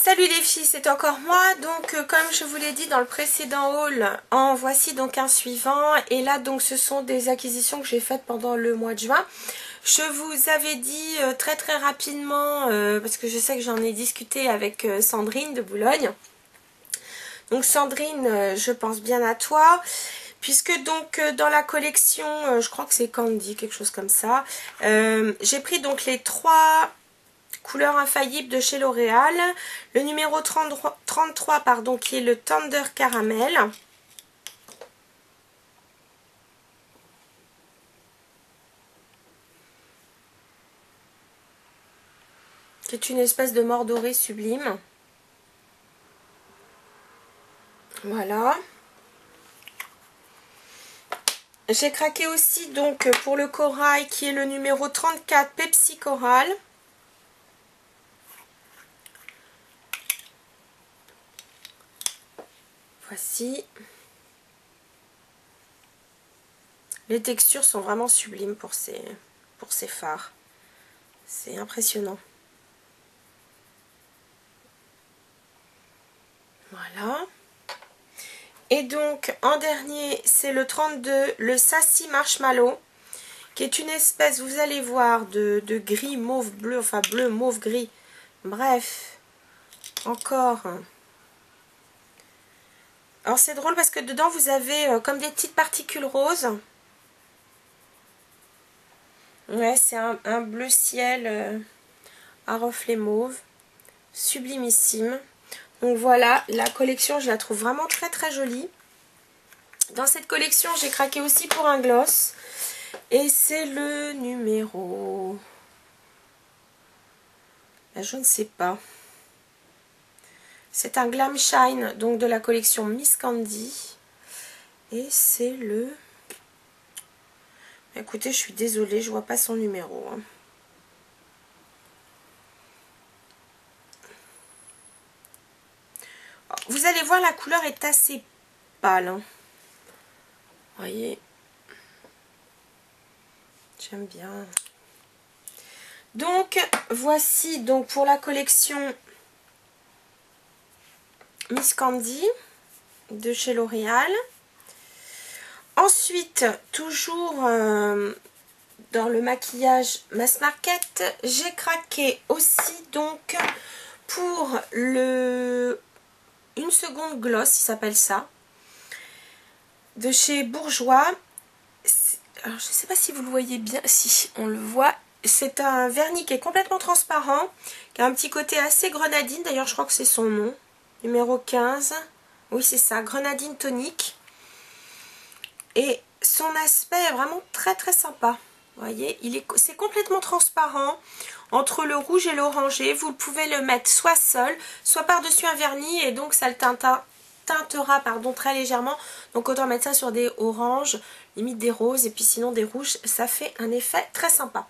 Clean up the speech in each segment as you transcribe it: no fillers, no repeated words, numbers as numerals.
Salut les filles, c'est encore moi. Donc comme je vous l'ai dit dans le précédent haul, en voici donc un suivant. Et là donc ce sont des acquisitions que j'ai faites pendant le mois de juin. Je vous avais dit très rapidement, parce que je sais que j'en ai discuté avec Sandrine de Boulogne. Donc Sandrine, je pense bien à toi. Puisque donc dans la collection, je crois que c'est Candy, quelque chose comme ça, j'ai pris donc les 3 couleurs infaillibles de chez L'Oréal. Le numéro 33, pardon, qui est le Tender Caramel. Qui est une espèce de mort doré sublime. Voilà. J'ai craqué aussi donc pour le corail qui est le numéro 34 Pepsi Coral. Voici. Les textures sont vraiment sublimes pour ces fards. C'est impressionnant. Voilà. Et donc, en dernier, c'est le 32, le Sassy Marshmallow, qui est une espèce, vous allez voir, de gris, mauve, bleu, enfin bleu, mauve, gris. Bref, encore. Alors, c'est drôle parce que dedans, vous avez comme des petites particules roses. Ouais, c'est un bleu ciel à reflet mauve. Sublimissime. Donc voilà, la collection, je la trouve vraiment très jolie. Dans cette collection, j'ai craqué aussi pour un gloss. Et c'est le numéro... je ne sais pas. C'est un Glam Shine, donc de la collection Miss Candy. Et c'est le... Écoutez, je suis désolée, je vois pas son numéro. Vous allez voir, la couleur est assez pâle. Vous voyez, j'aime bien. Donc, voici donc pour la collection Miss Candy de chez L'Oréal. Ensuite, toujours dans le maquillage Mass Market, j'ai craqué aussi donc pour le Une Seconde Gloss, il s'appelle ça, de chez Bourjois. Alors, je ne sais pas si vous le voyez bien, si on le voit. C'est un vernis qui est complètement transparent, qui a un petit côté assez grenadine. D'ailleurs, je crois que c'est son nom. Numéro 15. Oui, c'est ça, Grenadine Tonique. Et son aspect est vraiment très sympa. Vous voyez, c'est complètement transparent entre le rouge et l'orangé. Vous pouvez le mettre soit seul, soit par-dessus un vernis, et donc ça le teintera très légèrement. Donc autant mettre ça sur des oranges, limite des roses, et puis sinon des rouges. Ça fait un effet très sympa.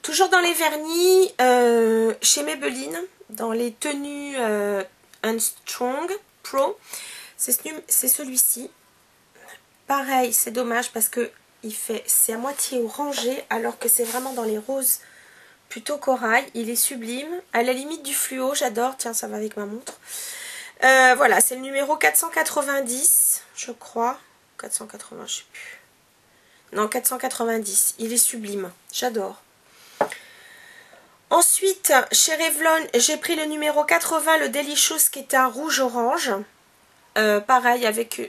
Toujours dans les vernis, chez Maybelline, dans les tenues Unstrong Pro, c'est celui-ci. Pareil, c'est dommage parce que c'est à moitié orangé alors que c'est vraiment dans les roses plutôt corail. Il est sublime, à la limite du fluo, j'adore. Tiens, ça va avec ma montre. Voilà, c'est le numéro 490, je crois. 480, je sais plus. Non, 490. Il est sublime, j'adore. Ensuite, chez Revlon, j'ai pris le numéro 80, le Delicious, qui est un rouge-orange. Pareil,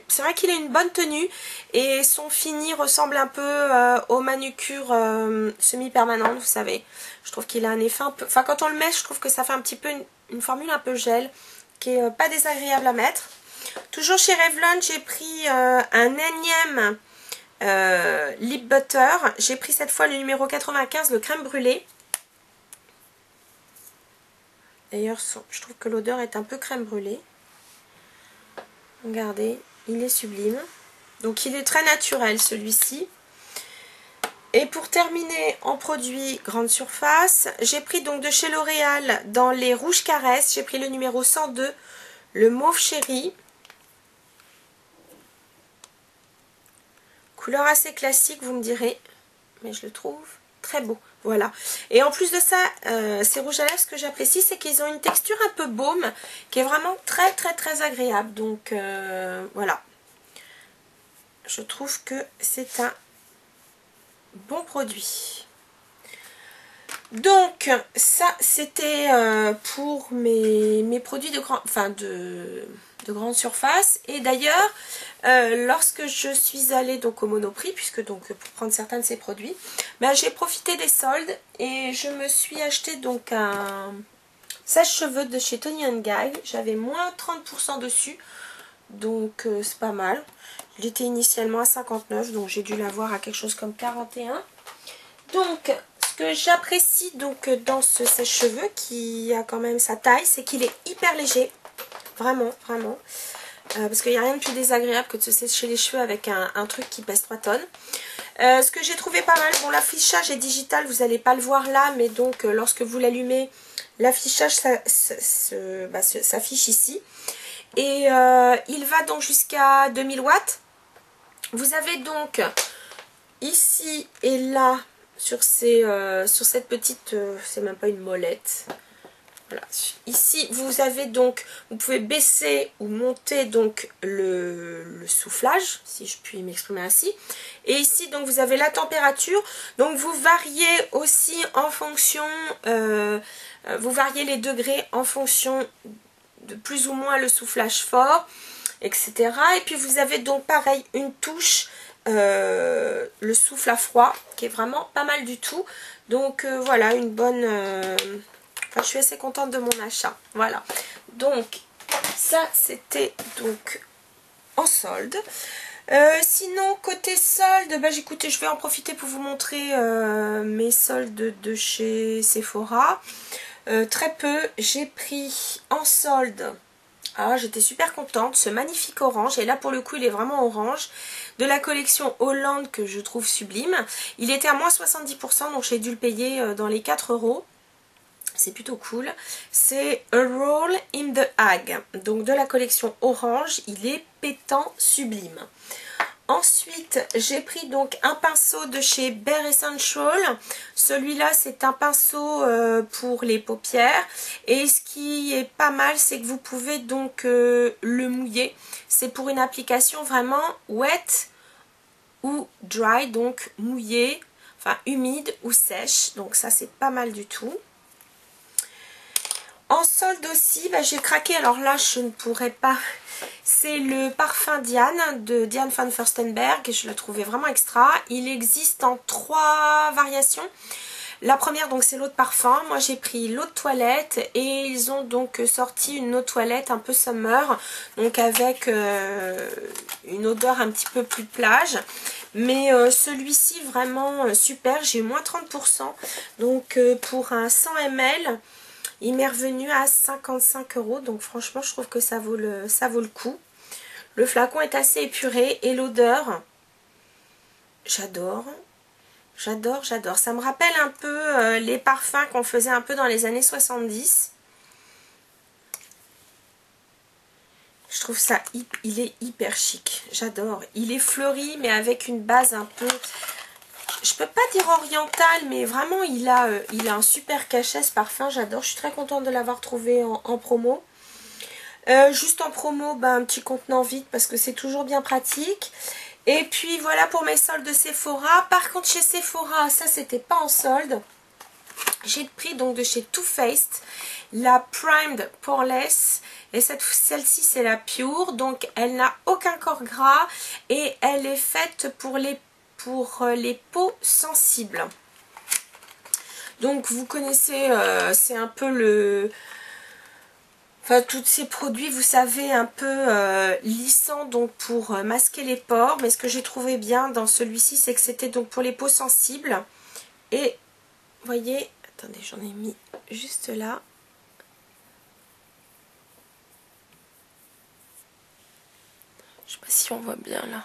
c'est vrai qu'il a une bonne tenue et son fini ressemble un peu aux manucures semi-permanentes, vous savez. Je trouve qu'il a un effet un peu... Enfin, quand on le met, je trouve que ça fait un petit peu une formule un peu gel qui est pas désagréable à mettre. Toujours chez Revlon, j'ai pris un énième lip butter. J'ai pris cette fois le numéro 95, le crème brûlée. D'ailleurs, je trouve que l'odeur est un peu crème brûlée. Regardez, il est sublime. Donc il est très naturel celui-ci. Et pour terminer en produit grande surface, j'ai pris donc de chez L'Oréal dans les rouges caresses, j'ai pris le numéro 102, le mauve chéri. Couleur assez classique, vous me direz, mais je le trouve très beau. Voilà. Et en plus de ça, ces rouges à lèvres, ce que j'apprécie, c'est qu'ils ont une texture un peu baume, qui est vraiment très très très agréable. Donc voilà. Je trouve que c'est un bon produit. Donc ça c'était pour mes produits de grande surface. Et d'ailleurs lorsque je suis allée donc au Monoprix, puisque donc pour prendre certains de ces produits, ben, j'ai profité des soldes et je me suis acheté donc un sèche-cheveux de chez Toni & Guy. J'avais moins 30% dessus, donc c'est pas mal. Il était initialement à 59, donc j'ai dû l'avoir à quelque chose comme 41. Donc ce que j'apprécie donc dans ce sèche-cheveux, qui a quand même sa taille, c'est qu'il est hyper léger. Vraiment, vraiment. Parce qu'il n'y a rien de plus désagréable que de se sécher les cheveux avec un truc qui pèse 3 tonnes. Ce que j'ai trouvé pas mal, bon, l'affichage est digital, vous n'allez pas le voir là, mais donc lorsque vous l'allumez, l'affichage s'affiche ici. Et il va donc jusqu'à 2000 watts. Vous avez donc ici et là, sur cette petite, c'est même pas une molette. Voilà. Ici, vous avez donc, vous pouvez baisser ou monter donc le soufflage, si je puis m'exprimer ainsi. Et ici, donc, vous avez la température. Donc, vous variez aussi en fonction, vous variez les degrés en fonction de plus ou moins le soufflage fort, etc. Et puis, vous avez donc, pareil, une touche, le souffle à froid, qui est vraiment pas mal du tout. Donc, voilà, une bonne... Enfin, je suis assez contente de mon achat. Voilà. Donc, ça, c'était donc en solde. Sinon, côté solde, bah, écoutez, je vais en profiter pour vous montrer mes soldes de chez Sephora. Très peu. J'ai pris en solde, ah, j'étais super contente, ce magnifique orange. Et là, pour le coup, il est vraiment orange. De la collection Hollande, que je trouve sublime. Il était à moins 70%, donc j'ai dû le payer dans les 4 €. C'est plutôt cool. C'est A Roll in the Hag. Donc de la collection Orange. Il est pétant sublime. Ensuite, j'ai pris donc un pinceau de chez Bare Essential. Celui-là, c'est un pinceau pour les paupières. Et ce qui est pas mal, c'est que vous pouvez donc le mouiller. C'est pour une application vraiment wet ou dry. Donc mouillé, enfin humide ou sèche. Donc ça, c'est pas mal du tout. En solde aussi, bah, j'ai craqué, alors là je ne pourrais pas, c'est le parfum Diane de Diane van Furstenberg et je le trouvais vraiment extra. Il existe en 3 variations. La première donc c'est l'eau de parfum, moi j'ai pris l'eau de toilette et ils ont donc sorti une eau de toilette un peu summer, donc avec une odeur un petit peu plus plage. Mais celui-ci vraiment super, j'ai eu moins 30%, donc pour un 100 ml. Il m'est revenu à 55 €, donc franchement je trouve que ça vaut le coup. Le flacon est assez épuré et l'odeur, j'adore, j'adore, j'adore. Ça me rappelle un peu les parfums qu'on faisait un peu dans les années 70. Je trouve ça, il est hyper chic, j'adore. Il est fleuri mais avec une base un peu... Je peux pas dire oriental, mais vraiment il a un super cachet ce parfum, j'adore. Je suis très contente de l'avoir trouvé en promo. Juste en promo, bah, un petit contenant vide parce que c'est toujours bien pratique. Et puis voilà pour mes soldes de Sephora. Par contre chez Sephora, ça c'était pas en solde. J'ai pris donc de chez Too Faced la Primed Poreless. Et celle-ci c'est la Pure. Donc elle n'a aucun corps gras et elle est faite pour les peaux sensibles. Donc vous connaissez, c'est un peu le... Enfin, tous ces produits, vous savez, un peu lissants, donc pour masquer les pores. Mais ce que j'ai trouvé bien dans celui-ci, c'est que c'était donc pour les peaux sensibles. Et, vous voyez, attendez, j'en ai mis juste là. Je sais pas si on voit bien là.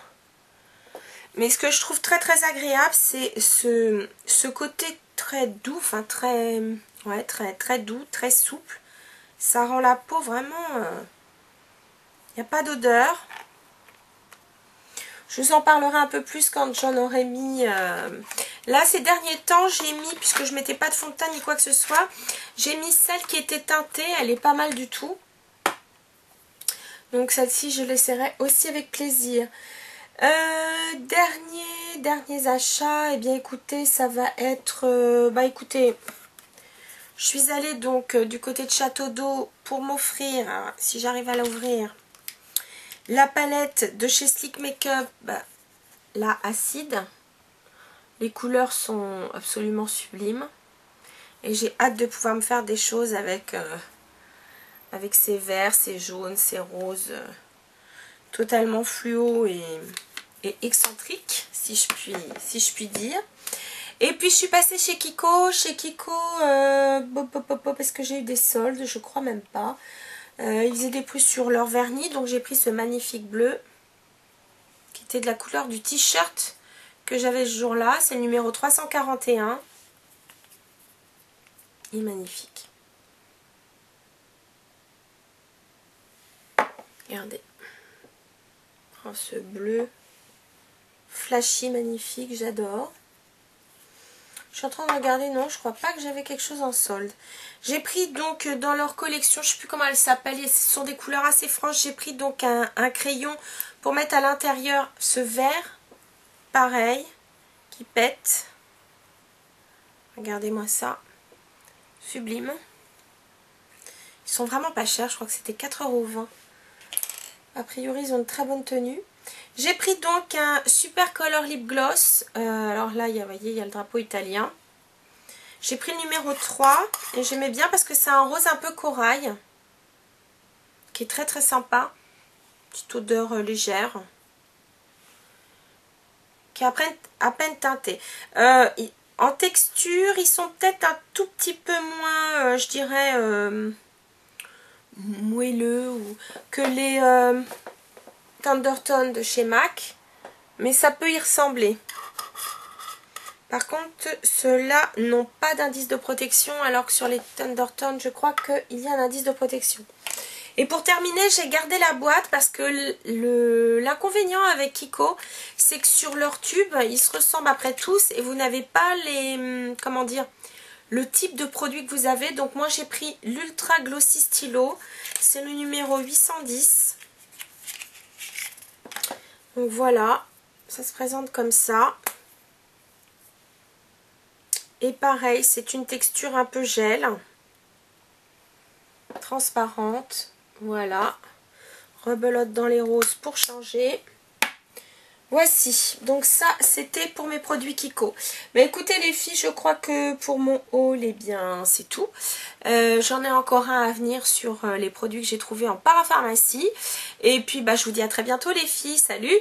Mais ce que je trouve très très agréable, c'est ce côté très doux, enfin très, ouais, très doux, très souple. Ça rend la peau vraiment... Il n'y a pas d'odeur. Je vous en parlerai un peu plus quand j'en aurai mis Là, ces derniers temps, j'ai mis, puisque je ne mettais pas de fond de teint ni quoi que ce soit, j'ai mis celle qui était teintée. Elle est pas mal du tout. Donc celle-ci, je l'essaierai aussi avec plaisir. Derniers achats, eh bien écoutez, ça va être... écoutez, je suis allée donc du côté de Château d'Eau pour m'offrir, si j'arrive à l'ouvrir, la palette de chez Sleek Makeup, la Acide. Les couleurs sont absolument sublimes. Et j'ai hâte de pouvoir me faire des choses avec ces verts, ces jaunes, ces roses, totalement fluo et excentrique, si je puis dire. Et puis je suis passée chez Kiko. Chez Kiko, parce que j'ai eu des soldes, je crois même pas. Ils faisaient des prix sur leur vernis, donc j'ai pris ce magnifique bleu, qui était de la couleur du t-shirt que j'avais ce jour-là. C'est le numéro 341. Il est magnifique. Regardez. Oh, ce bleu flashy magnifique, j'adore. Je suis en train de regarder, non, je crois pas que j'avais quelque chose en solde. J'ai pris donc dans leur collection, je sais plus comment elle s'appelle, ce sont des couleurs assez franches. J'ai pris donc un crayon pour mettre à l'intérieur ce vert, pareil, qui pète. Regardez-moi ça, sublime. Ils sont vraiment pas chers, je crois que c'était 4,20 €. A priori, ils ont une très bonne tenue. J'ai pris donc un Super Color Lip Gloss. Alors là, vous voyez, il y a le drapeau italien. J'ai pris le numéro 3 et j'aimais bien parce que c'est un rose un peu corail qui est très très sympa. Petite odeur légère. Qui est à peine teintée. En texture, ils sont peut-être un tout petit peu moins, je dirais, moelleux que les Thundertone de chez MAC, mais ça peut y ressembler. Par contre, ceux-là n'ont pas d'indice de protection, alors que sur les Thundertone, je crois qu'il y a un indice de protection. Et pour terminer, j'ai gardé la boîte parce que l'inconvénient avec Kiko, c'est que sur leur tube, ils se ressemblent après tous et vous n'avez pas les, comment dire, le type de produit que vous avez. Donc moi j'ai pris l'Ultra Glossy Stylo, c'est le numéro 810. Donc voilà, ça se présente comme ça. Et pareil, c'est une texture un peu gel, transparente. Voilà, rebelote dans les roses pour changer. Voici, donc ça c'était pour mes produits Kiko. Mais écoutez les filles, je crois que pour mon haul, eh bien c'est tout. J'en ai encore un à venir sur les produits que j'ai trouvés en parapharmacie. Et puis je vous dis à très bientôt les filles, salut!